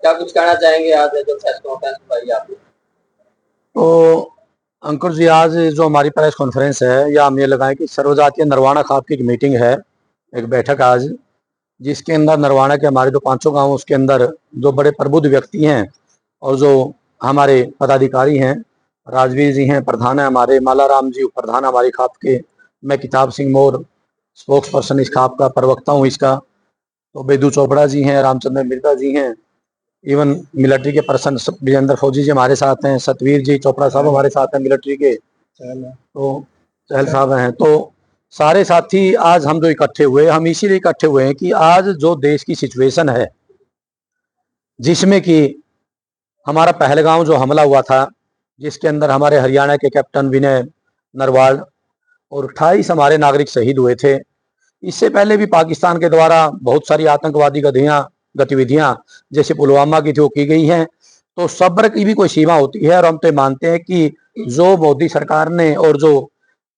क्या कुछ कहना चाहेंगे आज जो प्रेस कॉन्फ्रेंस भाई आपने? तो अंकुर जी, आज जो हमारी प्रेस कॉन्फ्रेंस है, या हम ये लगाएं कि सर्वजातीय नरवाना खाप की एक मीटिंग है, एक बैठक आज, जिसके अंदर नरवाना के हमारे जो पांचों गांव, उसके अंदर जो बड़े प्रबुद्ध व्यक्ति हैं और जो हमारे पदाधिकारी हैं, राजवीर जी हैं प्रधान है हमारे, मालाराम जी प्रधान हमारी खाप के, मैं किताब सिंह मोर स्पोक्स पर्सन इस खाप का, प्रवक्ता हूँ इसका, तो बेदू चोपड़ा जी हैं, रामचंद्र मिर्जा जी हैं, इवन मिलिट्री के पर्सन विजेंद्र फौजी जी हमारे साथ हैं, सतवीर जी चोपड़ा साहब हमारे साथ हैं मिलिट्री के, तो चहल साहब हैं। तो सारे साथी आज हम जो इकट्ठे हुए, हम इसीलिए इकट्ठे हुए हैं कि आज जो देश की सिचुएशन है, जिसमें कि हमारा पहलगांव जो हमला हुआ था, जिसके अंदर हमारे हरियाणा के कैप्टन विनय नरवाल और 28 हमारे नागरिक शहीद हुए थे। इससे पहले भी पाकिस्तान के द्वारा बहुत सारी आतंकवादी गतिविधियां जैसे पुलवामा की थी वो की गई हैं। तो सब्र की भी कोई सीमा होती है, और हम तो मानते हैं कि जो मोदी सरकार ने और जो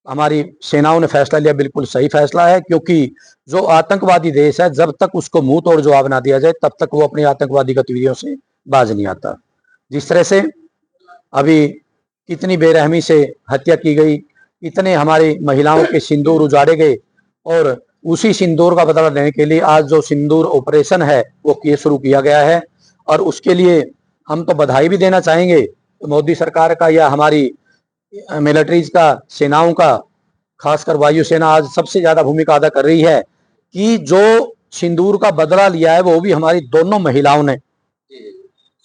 हमारी सेनाओं ने फैसला लिया, बिल्कुल सही फैसला है, क्योंकि जो आतंकवादी देश है, जब तक उसको मुंह तोड़ जवाब ना दिया जाए, तब तक वो अपनी आतंकवादी गतिविधियों से बाज नहीं आता। जिस तरह से अभी कितनी बेरहमी से हत्या की गई, इतने हमारी महिलाओं के सिंदूर उजाड़े गए, और उसी सिंदूर का बदला लेने के लिए आज जो सिंदूर ऑपरेशन है वो शुरू किया गया है। और उसके लिए हम तो बधाई भी देना चाहेंगे मोदी सरकार का, या हमारी मिलिट्रीज का, सेनाओं का, खासकर वायुसेना आज सबसे ज्यादा भूमिका अदा कर रही है, कि जो सिंदूर का बदला लिया है वो भी हमारी दोनों महिलाओं ने।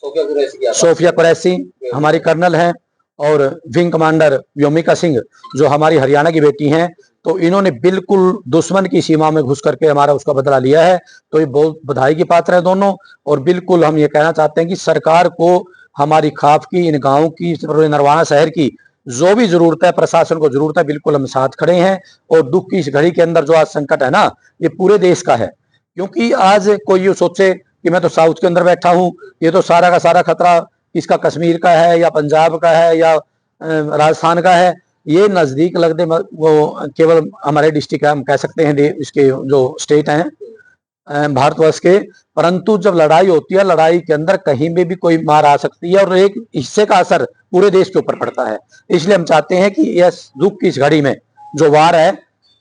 सोफिया कुरैशी हमारी कर्नल हैं, और विंग कमांडर व्योमिका सिंह जो हमारी हरियाणा की बेटी हैं, तो इन्होंने बिल्कुल दुश्मन की सीमा में घुस करके हमारा उसका बदला लिया है। तो ये बहुत बधाई की पात्र है दोनों। और बिल्कुल हम ये कहना चाहते हैं कि सरकार को हमारी खाप की, इन गाँव की, नरवाना शहर की जो भी जरूरत है, प्रशासन को जरूरत है, बिल्कुल हम साथ खड़े हैं। और दुख की इस घड़ी के अंदर जो आज संकट है ना, ये पूरे देश का है, क्योंकि आज कोई ये सोचे कि मैं तो साउथ के अंदर बैठा हूँ, ये तो सारा का सारा खतरा इसका कश्मीर का है या पंजाब का है या राजस्थान का है, ये नजदीक लगते वो केवल हमारे डिस्ट्रिक्ट है, हम कह सकते हैं इसके जो स्टेट हैं भारतवर्ष के। परंतु जब लड़ाई होती है, लड़ाई के अंदर कहीं में भी कोई मार आ सकती है, और एक हिस्से का असर पूरे देश के ऊपर पड़ता है। इसलिए हम चाहते हैं कि यह दुख की इस घड़ी में जो वार है,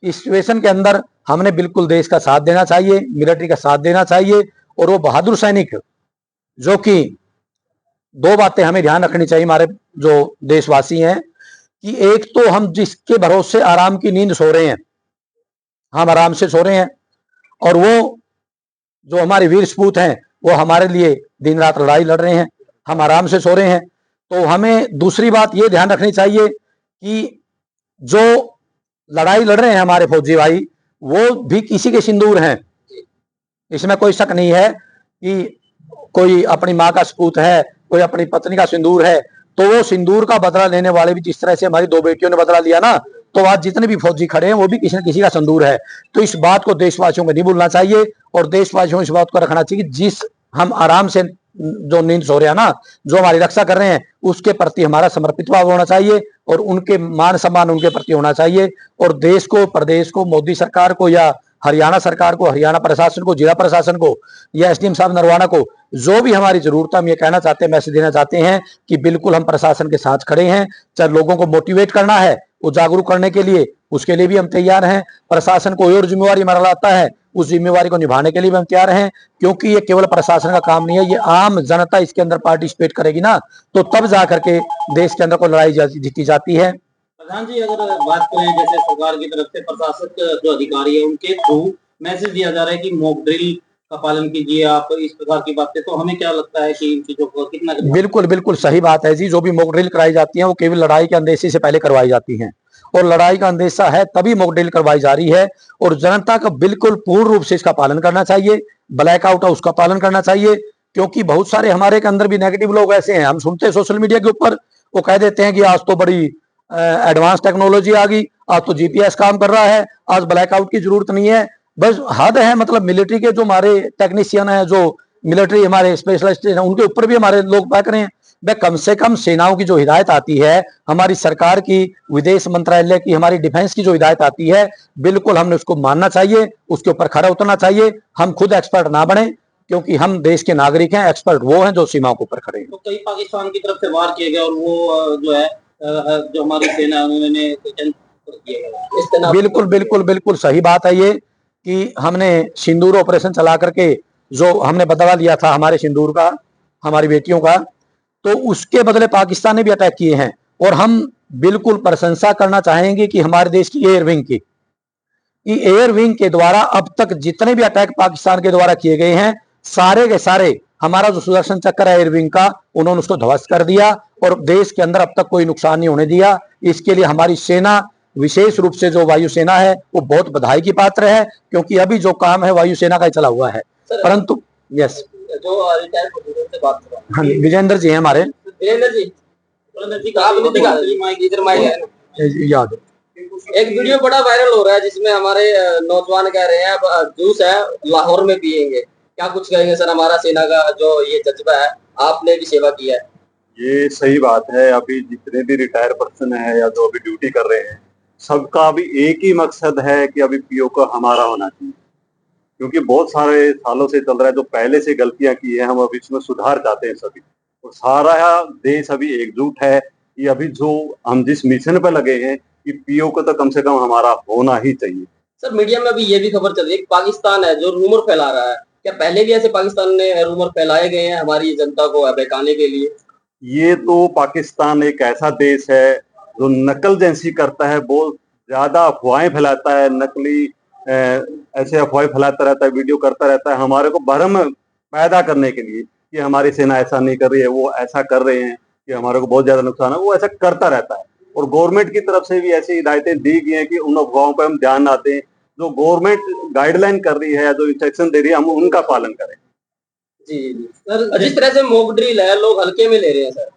इस सिचुएशन के अंदर हमने बिल्कुल देश का साथ देना चाहिए, मिलिट्री का साथ देना चाहिए। और वो बहादुर सैनिक, जो कि दो बातें हमें ध्यान रखनी चाहिए हमारे जो देशवासी हैं, कि एक तो हम जिसके भरोसे आराम की नींद सो रहे हैं, हम आराम से सो रहे हैं, और वो जो हमारे वीर सपूत हैं वो हमारे लिए दिन रात लड़ाई लड़ रहे हैं, हम आराम से सो रहे हैं। तो हमें दूसरी बात ये ध्यान रखनी चाहिए कि जो लड़ाई लड़ रहे हैं हमारे फौजी भाई, वो भी किसी के सिंदूर हैं, इसमें कोई शक नहीं है कि कोई अपनी माँ का सपूत है, कोई अपनी पत्नी का सिंदूर है, तो वो सिंदूर का बदला लेने वाले भी जिस तरह से हमारी दो बेटियों ने बदला लिया ना, तो आज जितने भी फौजी खड़े हैं वो भी किसी न किसी का सिंदूर है। तो इस बात को देशवासियों को नहीं भूलना चाहिए, और देशवासियों को इस बात को रखना चाहिए कि जिस हम आराम से जो नींद सो रहे हैं ना, जो हमारी रक्षा कर रहे हैं, उसके प्रति हमारा समर्पित भाव होना चाहिए, और उनके मान सम्मान उनके प्रति होना चाहिए। और देश को, प्रदेश को, मोदी सरकार को, या हरियाणा सरकार को, हरियाणा प्रशासन को, जिला प्रशासन को, या एसडीएम साहब नरवाना को जो भी हमारी जरूरत है, हम ये कहना चाहते हैं, मैसेज देना चाहते हैं कि बिल्कुल हम प्रशासन के साथ खड़े हैं। चाहे लोगों को मोटिवेट करना है, वो जागरूक करने के लिए, उसके लिए भी हम तैयार हैं। प्रशासन को और जिम्मेवारी हमारा लाता है, उस जिम्मेवारी को निभाने के लिए भी हम तैयार हैं, क्योंकि ये केवल प्रशासन का काम नहीं है, ये आम जनता इसके अंदर पार्टिसिपेट करेगी ना, तो तब जाकर के देश के अंदर कोई लड़ाई जीती जाती है। प्रधान जी, अगर बात करें जैसे सरकार की तरफ से प्रशासक जो अधिकारी है उनके थ्रू मैसेज दिया जा रहा है कि मॉक ड्रिल का पालन कीजिए, आप इस प्रकार की बातें, तो हमें क्या लगता है कि इन चीजों को कितना? बिल्कुल बिल्कुल सही बात है जी। जो भी मॉक ड्रिल कराई जाती है वो केवल लड़ाई के अंदेशे से पहले करवाई जाती हैं, और लड़ाई का अंदेशा है तभी मॉक ड्रिल करवाई जा रही है। और जनता का बिल्कुल पूर्ण रूप से इसका पालन करना चाहिए, ब्लैकआउट है उसका पालन करना चाहिए, क्योंकि बहुत सारे हमारे के अंदर भी नेगेटिव लोग ऐसे हैं, हम सुनते हैं सोशल मीडिया के ऊपर, वो कह देते हैं कि आज तो बड़ी एडवांस टेक्नोलॉजी आ गई, आज तो जीपीएस काम कर रहा है, आज ब्लैकआउट की जरूरत नहीं है। बस हद है, मतलब मिलिट्री के जो हमारे टेक्नीशियन है, जो मिलिट्री हमारे स्पेशलिस्ट हैं, उनके ऊपर भी हमारे लोग बात करें। वह कम से कम सेनाओं की जो हिदायत आती है, हमारी सरकार की, विदेश मंत्रालय की, हमारी डिफेंस की जो हिदायत आती है, बिल्कुल हमने उसको मानना चाहिए, उसके ऊपर खड़ा उतरना चाहिए। हम खुद एक्सपर्ट ना बने, क्योंकि हम देश के नागरिक हैं, एक्सपर्ट वो हैं जो सीमाओं के ऊपर खड़े हैं। तो कई पाकिस्तान की तरफ से वार किए गए और वो जो है जो हमारी सेना है उन्होंने किए गए। बिल्कुल बिल्कुल बिल्कुल सही बात है ये कि हमने सिंदूर ऑपरेशन चला करके जो हमने बदला लिया था हमारे सिंदूर का, हमारी बेटियों का, तो उसके बदले पाकिस्तान ने भी अटैक किए हैं। और हम बिल्कुल प्रशंसा करना चाहेंगे कि हमारे देश की एयर विंग की, कि एयर विंग के द्वारा अब तक जितने भी अटैक पाकिस्तान के द्वारा किए गए हैं सारे के सारे हमारा जो सुदर्शन चक्र है एयर विंग का, उन्होंने उसको ध्वस्त कर दिया और देश के अंदर अब तक कोई नुकसान नहीं होने दिया। इसके लिए हमारी सेना, विशेष रूप से जो वायुसेना है, वो बहुत बधाई की पात्र है, क्योंकि अभी जो काम है वायुसेना का ही चला हुआ है। परंतु यस, जो रिटायर से बात कर हाँ, विजेंद्र जी हैं हमारे, विजेंद्र जी आपने दिखा याद है। एक वीडियो बड़ा वायरल हो रहा है जिसमें हमारे नौजवान कह रहे हैं अब जूस है लाहौर में पिएंगे, क्या कुछ कहेंगे सर? हमारा सेना का जो ये जज्बा है, आपने भी सेवा किया है। ये सही बात है। अभी जितने भी रिटायर पर्सन है या जो अभी ड्यूटी कर रहे हैं, सबका अभी एक ही मकसद है कि अभी पीओ का हमारा होना चाहिए, क्योंकि बहुत सारे सालों से चल रहा है। जो पहले से गलतियां की है हम अभी इसमें सुधार चाहते हैं सभी, और सारा देश अभी एकजुट है कि अभी जो हम जिस मिशन पर लगे हैं कि पीओ को तो कम से कम हमारा होना ही चाहिए। सर मीडिया में अभी ये भी खबर चल रही है कि पाकिस्तान है जो रूमर फैला रहा है, क्या पहले भी ऐसे पाकिस्तान ने रूमर फैलाए गए हैं हमारी जनता को बहकाने के लिए? ये तो पाकिस्तान एक ऐसा देश है जो नकल जैसी करता है, बहुत ज्यादा अफवाहें फैलाता है, नकली ऐसे अफवाहें फैलाता रहता है, वीडियो करता रहता है हमारे को भ्रम पैदा करने के लिए कि हमारी सेना ऐसा नहीं कर रही है, वो ऐसा कर रहे हैं कि हमारे को बहुत ज्यादा नुकसान है। वो ऐसा करता रहता है और गवर्नमेंट की तरफ से भी ऐसी हिदायतें दी गई हैं कि उन अफवाहों पर हम ध्यान ना दें। जो गवर्नमेंट गाइडलाइन कर रही है या जो इंस्ट्रक्शन दे रही है हम उनका पालन करें। जी जी सर, जिस तरह से मॉक ड्रिल है लोग हल्के में ले रहे हैं सर।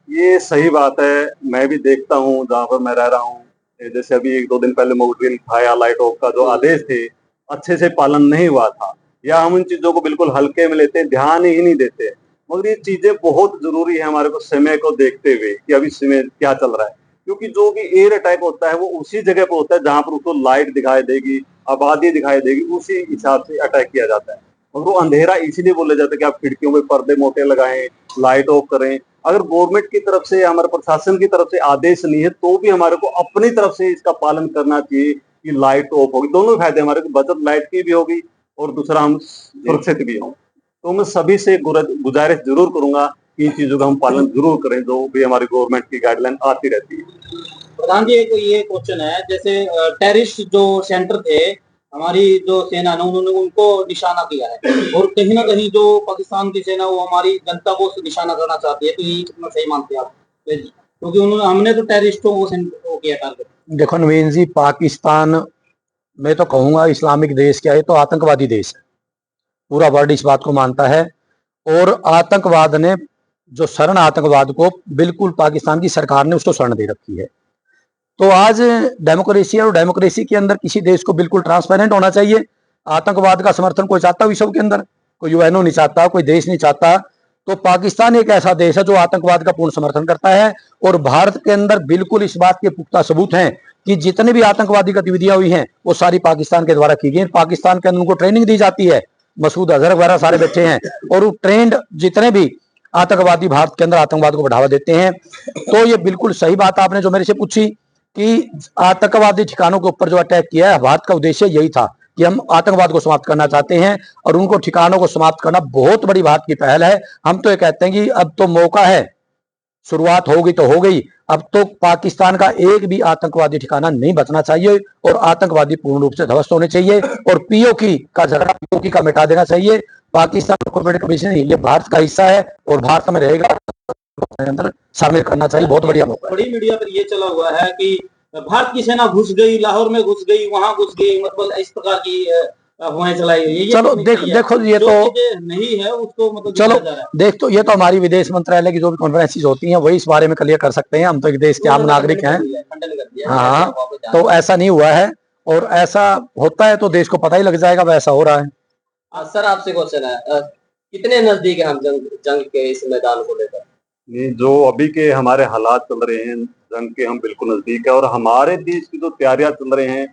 ये सही बात है, मैं भी देखता हूँ जहाँ पर मैं रह रहा हूँ। जैसे अभी 1-2 दिन पहले मॉक ड्रिल था या लाइट ऑफ का जो आदेश थे, अच्छे से पालन नहीं हुआ था, या हम उन चीजों को बिल्कुल हल्के में लेते, ध्यान ही नहीं देते। मगर ये चीजें बहुत जरूरी है हमारे को समय को देखते हुए कि अभी समय क्या चल रहा है, क्योंकि जो भी एयर अटैक होता है वो उसी जगह पर होता है जहां पर उसको लाइट दिखाई देगी, आबादी दिखाई देगी, उसी हिसाब से अटैक किया जाता है। और वो अंधेरा इसीलिए बोला जाता है कि आप खिड़कियों में पर्दे मोटे लगाएं, लाइट ऑफ करें। अगर गवर्नमेंट की तरफ से, हमारे प्रशासन की तरफ से आदेश नहीं है तो भी हमारे को अपनी तरफ से इसका पालन करना चाहिए कि लाइट ऑफ होगी। दोनों फायदे हमारे को, बचत लाइट की भी होगी और दूसरा हम सुरक्षित भी हों। तो मैं सभी से गुजारिश जरूर करूंगा कि इन चीजों का हम पालन जरूर करें जो भी हमारी गवर्नमेंट की गाइडलाइन आती रहती है। प्रधान जी एक ये क्वेश्चन है, जैसे टेररिस्ट जो सेंटर थे हमारी जो सेना ने उन्होंने उनको निशाना किया है और कहीं ना कहीं जो पाकिस्तान की सेना वो हमारी जनता को निशाना करना चाहती है, तो ये कितना सही मानते हैं आप? क्योंकि उन्होंने हमने तो टेररिस्टों को किया टारगेट। देखो नवीन जी, पाकिस्तान मैं तो कहूंगा इस्लामिक देश क्या है, तो आतंकवादी देश है, पूरा वर्ल्ड इस बात को मानता है। और आतंकवाद ने जो शरण आतंकवाद को बिल्कुल पाकिस्तान की सरकार ने उसको शरण दे रखी है। तो आज डेमोक्रेसी है और डेमोक्रेसी के अंदर किसी देश को बिल्कुल ट्रांसपेरेंट होना चाहिए। आतंकवाद का समर्थन कोई चाहता विश्व के अंदर, कोई यूएनओ नहीं चाहता, कोई देश नहीं चाहता। तो पाकिस्तान एक ऐसा देश है जो आतंकवाद का पूर्ण समर्थन करता है और भारत के अंदर बिल्कुल इस बात के पुख्ता सबूत हैं कि जितने भी आतंकवादी गतिविधियां हुई हैं वो सारी पाकिस्तान के द्वारा की गई। पाकिस्तान के अंदर उनको ट्रेनिंग दी जाती है, मसूद अजहर वगैरह सारे बैठे हैं और वो ट्रेंड जितने भी आतंकवादी भारत के अंदर आतंकवाद को बढ़ावा देते हैं। तो ये बिल्कुल सही बात आपने जो मेरे से पूछी कि आतंकवादी ठिकानों के ऊपर जो अटैक किया है, भारत का उद्देश्य यही था कि हम आतंकवाद को समाप्त करना चाहते हैं और उनको ठिकानों को समाप्त करना बहुत बड़ी भारत की पहल है। हम तो ये कहते हैं कि अब तो मौका है, शुरुआत होगी तो हो गई। अब तो पाकिस्तान का एक भी आतंकवादी ठिकाना नहीं बचना चाहिए और आतंकवादी पूर्ण रूप से ध्वस्त होने चाहिए और पीओके का झगड़ा पीओके का मिटा देना चाहिए। पाकिस्तान को नहीं, ये भारत का हिस्सा है और भारत में रहेगा, अंदर शामिल करना चाहिए। बहुत बढ़िया मौका। बड़ी मीडिया पर ये चला हुआ है कि भारत की सेना घुस गई, लाहौर में घुस गई, वहां घुस गई, मतलब इस प्रकार की अफवाहें चलाई हुई है। चलो देखो ये तो नहीं है उसको मतलब चलो देख, तो ये तो हमारी विदेश मंत्रालय की जो भी कॉन्फ्रेंसेस होती हैं वही इस बारे में क्लियर कर सकते हैं। हम तो एक देश के आम नागरिक हैं। हाँ, तो ऐसा नहीं हुआ है और ऐसा होता है तो देश को पता ही लग जाएगा वैसा हो रहा है। सर आपसे क्वेश्चन है, कितने नजदीक है हम जंग के इस मैदान को लेकर? नहीं, जो अभी के हमारे हालात चल रहे हैं जंग के, हम बिल्कुल नजदीक है और हमारे देश की जो तैयारियां चल रहे हैं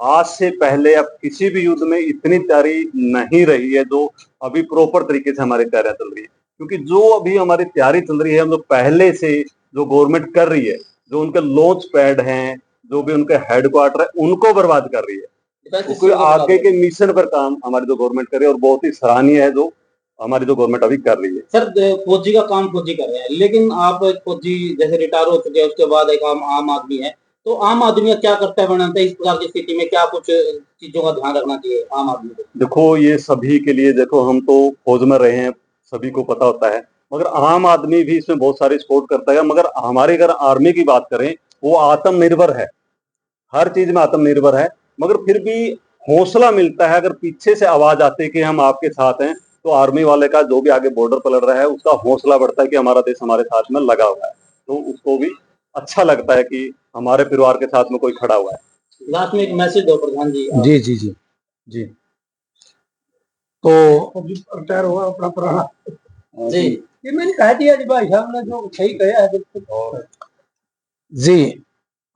आज से पहले अब किसी भी युद्ध में इतनी तैयारी नहीं रही है जो अभी प्रॉपर तरीके से हमारी तैयारियां चल रही है। क्योंकि जो अभी हमारी तैयारी चल रही है, हम लोग पहले से जो गवर्नमेंट कर रही है, जो उनके लॉन्च पैड हैं, जो भी उनके हेडक्वार्टर है, उनको बर्बाद कर रही है। क्योंकि आगे के मिशन पर काम हमारी जो गवर्नमेंट कर रही है और बहुत ही सराहनीय है जो हमारी जो गवर्नमेंट अभी कर रही है। सर फौजी का काम फौजी कर रहे हैं, लेकिन आप एक फौजी जैसे रिटायर हो चुके हैं, उसके बाद एक आम आदमी है, तो आम आदमी का क्या कर्तव्य बनता है इस प्रकार की स्थिति में? क्या कुछ चीजों का ध्यान रखना चाहिए आम आदमी को? देखो ये सभी के लिए, देखो हम तो फौज में रहे हैं, सभी को पता होता है, मगर आम आदमी भी इसमें बहुत सारी सपोर्ट करता है। मगर हमारी अगर आर्मी की बात करें, वो आत्मनिर्भर है, हर चीज में आत्मनिर्भर है। मगर फिर भी हौसला मिलता है अगर पीछे से आवाज आती है कि हम आपके साथ हैं, तो आर्मी वाले का जो भी आगे बॉर्डर पर लड़ रहा है उसका हौसला बढ़ता है कि हमारा देश हमारे साथ में लगा हुआ है, तो उसको भी अच्छा लगता है कि हमारे परिवार के साथ में कोई खड़ा हुआ है। लास्ट में एक मैसेज दो प्रधान जी। जी जी जी जी। तो रिटायर हुआ अपना पुराना जी, ये मैंने कहा दिया जी, भाई साहब ने जो सही कहा है बिल्कुल। जी,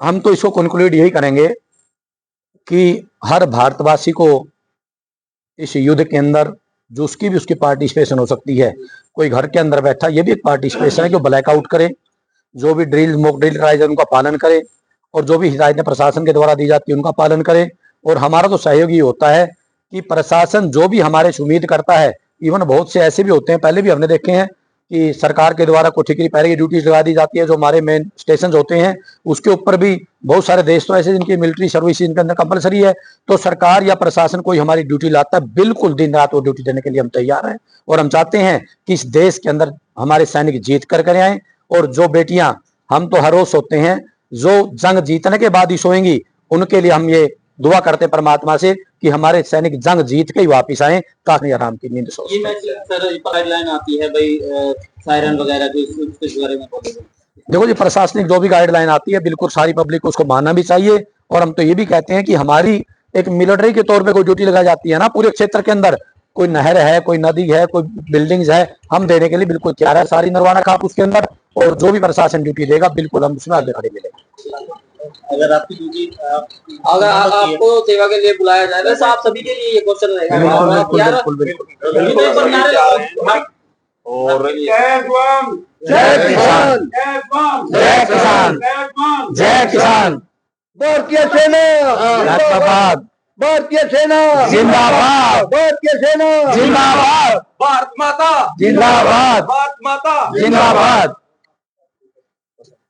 हम तो इसको कंक्लूड यही करेंगे कि हर भारतवासी को इस युद्ध के अंदर जो उसकी भी उसकी पार्टिसिपेशन हो सकती है। कोई घर के अंदर बैठा, ये भी एक पार्टिसिपेशन है कि ब्लैकआउट करे, जो भी ड्रिल मॉक ड्रिल कराई जाए उनका पालन करे, और जो भी हिदायतें प्रशासन के द्वारा दी जाती है उनका पालन करे। और हमारा तो सहयोग ये होता है कि प्रशासन जो भी हमारे से उम्मीद करता है, इवन बहुत से ऐसे भी होते हैं, पहले भी हमने देखे हैं कि सरकार के द्वारा कोई ठिकरी पहरे की ड्यूटीज लगा दी जाती है, जो हमारे मेन स्टेशन होते हैं उसके ऊपर भी बहुत सारे देश तो ऐसे जिनकी मिलिट्री सर्विस इनके अंदर कंपलसरी है। तो सरकार या प्रशासन कोई हमारी ड्यूटी लाता है, बिल्कुल दिन रात वो ड्यूटी देने के लिए हम तैयार हैं, और हम चाहते हैं कि इस देश के अंदर हमारे सैनिक जीत कर आए। और जो बेटियां, हम तो हर रोज सोते हैं, जो जंग जीतने के बाद ही सोएंगी, उनके लिए हम ये दुआ करते हैं परमात्मा से कि हमारे सैनिक जंग जीत के ही वापिस आए ताकि आराम की नींद सो। ये मैसेज सर गाइडलाइन आती है भाई, सायरन वगैरह की, उसके बारे में बोलिए। देखो जी, प्रशासनिक जो भी गाइडलाइन आती है बिल्कुल सारी पब्लिक को उसको मानना भी चाहिए। और हम तो ये भी कहते हैं कि हमारी एक मिलिट्री के तौर पे कोई ड्यूटी लगाई जाती है ना पूरे क्षेत्र के अंदर, कोई नहर है, कोई नदी है, कोई बिल्डिंग्स है, हम देने के लिए बिल्कुल तैयार है सारी नरवाना खाप उसके अंदर। और जो भी प्रशासन ड्यूटी देगा बिल्कुल हम उसमें आगे खड़े मिलेंगे। अगर आपकी ड्यूटी, अगर आपको सेवा के लिए बुलाया जाए, वैसे आप सभी के लिए ये क्वेश्चन रहेगा। और जय किसान, जय किसान, जय किसान, भारतीय सेना जिंदाबाद, भारतीय सेना जिंदाबाद, भारतीय सेना जिंदाबाद, भारत माता जिंदाबाद, भारत माता जिंदाबाद।